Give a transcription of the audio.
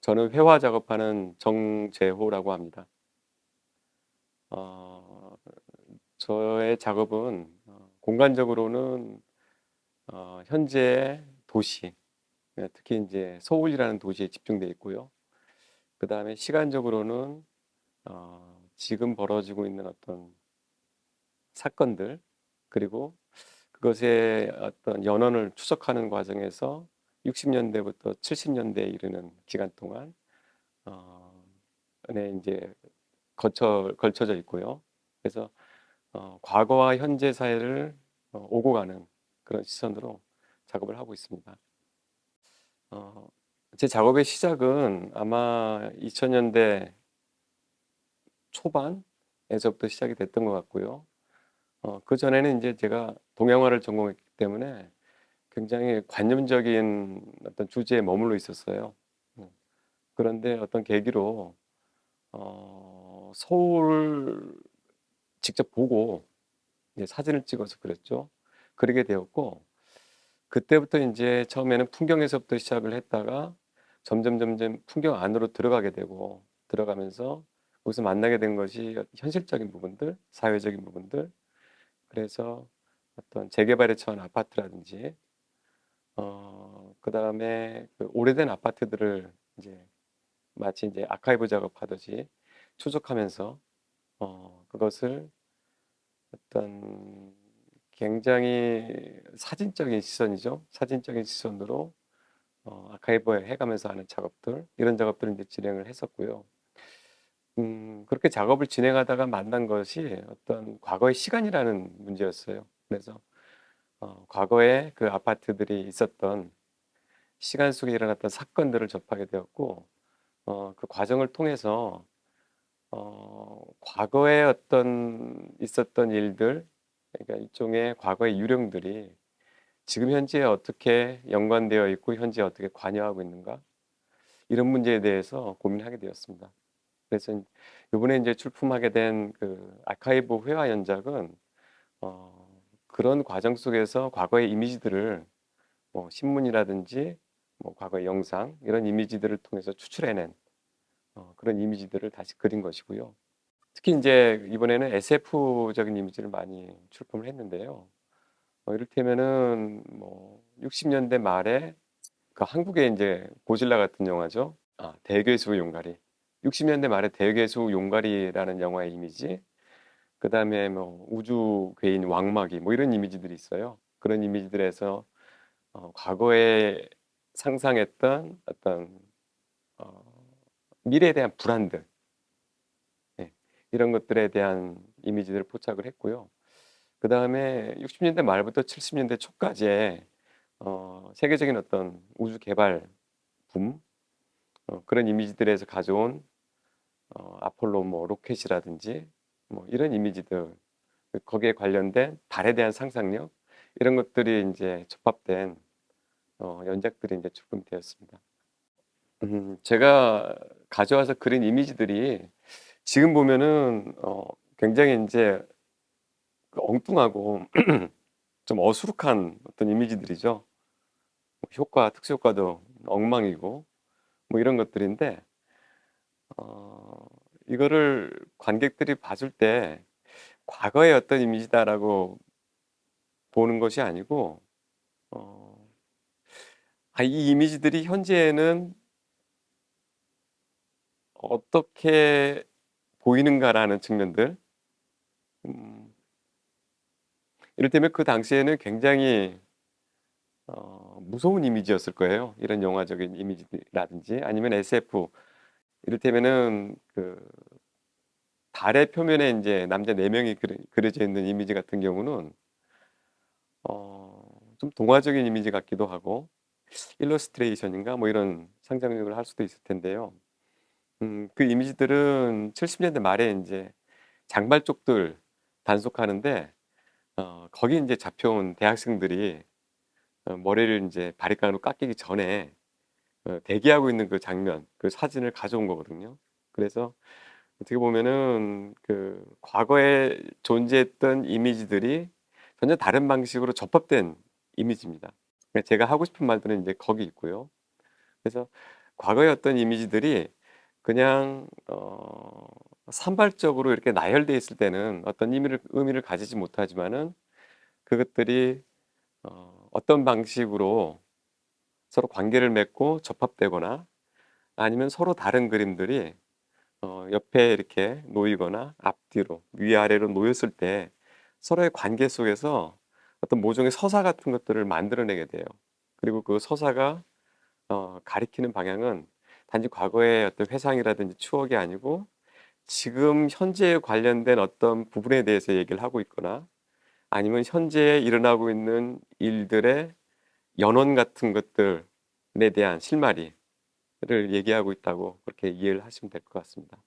저는 회화 작업하는 정재호라고 합니다. 어, 저의 작업은 공간적으로는 현재 도시, 특히 이제 서울이라는 도시에 집중되어 있고요. 그 다음에 시간적으로는 지금 벌어지고 있는 어떤 사건들, 그리고 그것의 어떤 연원을 추적하는 과정에서 60년대부터 70년대에 이르는 기간 동안 어, 네, 이제 걸쳐져 있고요. 그래서 과거와 현재 사이를 오고 가는 그런 시선으로 작업을 하고 있습니다. 어, 제 작업의 시작은 아마 2000년대 초반에서부터 시작이 됐던 것 같고요. 그 전에는 이제 제가 동양화를 전공했기 때문에 굉장히 관념적인 어떤 주제에 머물러 있었어요. 음, 그런데 어떤 계기로 서울을 직접 보고 이제 사진을 찍어서 그렸죠. 그리게 되었고, 그때부터 이제 처음에는 풍경에서부터 시작을 했다가 점점 풍경 안으로 들어가게 되고, 들어가면서 거기서 만나게 된 것이 현실적인 부분들, 사회적인 부분들. 그래서 어떤 재개발에 처한 아파트라든지 그다음에 그 오래된 아파트들을 이제 마치 이제 아카이브 작업하듯이 추적하면서 그것을 어떤 굉장히 사진적인 시선이죠. 사진적인 시선으로 아카이브에 해가면서 하는 작업들, 이런 작업들을 이제 진행을 했었고요. 그렇게 작업을 진행하다가 만난 것이 어떤 과거의 시간이라는 문제였어요. 그래서 과거에 그 아파트들이 있었던 시간 속에 일어났던 사건들을 접하게 되었고, 그 과정을 통해서 과거에 어떤 있었던 일들, 그러니까 일종의 과거의 유령들이 지금 현재에 어떻게 연관되어 있고 현재에 어떻게 관여하고 있는가, 이런 문제에 대해서 고민하게 되었습니다. 그래서 이번에 이제 출품하게 된 그 아카이브 회화 연작은 그런 과정 속에서 과거의 이미지들을 뭐 신문이라든지 뭐 과거의 영상, 이런 이미지들을 통해서 추출해낸 그런 이미지들을 다시 그린 것이고요. 특히 이제 이번에는 SF적인 이미지를 많이 출품을 했는데요. 이를테면은 뭐 60년대 말에 그 한국의 이제 고질라 같은 영화죠. 대괴수 용가리. 60년대 말에 대괴수 용가리라는 영화의 이미지. 그다음에 뭐 우주 괴인 왕마귀 뭐 이런 이미지들이 있어요. 그런 이미지들에서 과거에 상상했던 어떤 어, 미래에 대한 불안들, 예, 이런 것들에 대한 이미지들을 포착을 했고요. 그 다음에 60년대 말부터 70년대 초까지의 세계적인 어떤 우주 개발 붐, 그런 이미지들에서 가져온 아폴로 뭐 로켓이라든지 뭐 이런 이미지들, 거기에 관련된 달에 대한 상상력, 이런 것들이 이제 접합된 연작들이 이제 출품되었습니다. 제가 가져와서 그린 이미지들이 지금 보면은 굉장히 이제 그 엉뚱하고 좀 어수룩한 어떤 이미지들이죠. 특수 효과도 엉망이고 뭐 이런 것들인데 어, 이거를 관객들이 봐줄 때 과거의 어떤 이미지다라고 보는 것이 아니고 어, 이 이미지들이 현재에는 어떻게 보이는가라는 측면들. 음, 이를테면 그 당시에는 굉장히 무서운 이미지였을 거예요. 이런 영화적인 이미지라든지 아니면 SF, 이를테면은 그 달의 표면에 이제 남자 네 명이 그려져 있는 이미지 같은 경우는 좀 동화적인 이미지 같기도 하고 일러스트레이션인가 뭐 이런 상상력을 할 수도 있을 텐데요. 그 이미지들은 70년대 말에 이제 장발쪽들 단속하는데 거기 이제 잡혀온 대학생들이 머리를 이제 바리깡으로 깎이기 전에 대기하고 있는 그 장면, 그 사진을 가져온 거거든요. 그래서 어떻게 보면은 그 과거에 존재했던 이미지들이 전혀 다른 방식으로 접합된 이미지입니다. 그러니까 제가 하고 싶은 말들은 이제 거기 있고요. 그래서 과거의 어떤 이미지들이 그냥 산발적으로 이렇게 나열돼 있을 때는 어떤 의미를 가지지 못하지만은 그것들이 어떤 방식으로 서로 관계를 맺고 접합되거나 아니면 서로 다른 그림들이 옆에 이렇게 놓이거나 앞뒤로 위아래로 놓였을 때 서로의 관계 속에서 어떤 모종의 서사 같은 것들을 만들어내게 돼요. 그리고 그 서사가 가리키는 방향은 단지 과거의 어떤 회상이라든지 추억이 아니고 지금 현재에 관련된 어떤 부분에 대해서 얘기를 하고 있거나 아니면 현재에 일어나고 있는 일들의 연원 같은 것들에 대한 실마리를 얘기하고 있다고 그렇게 이해를 하시면 될 것 같습니다.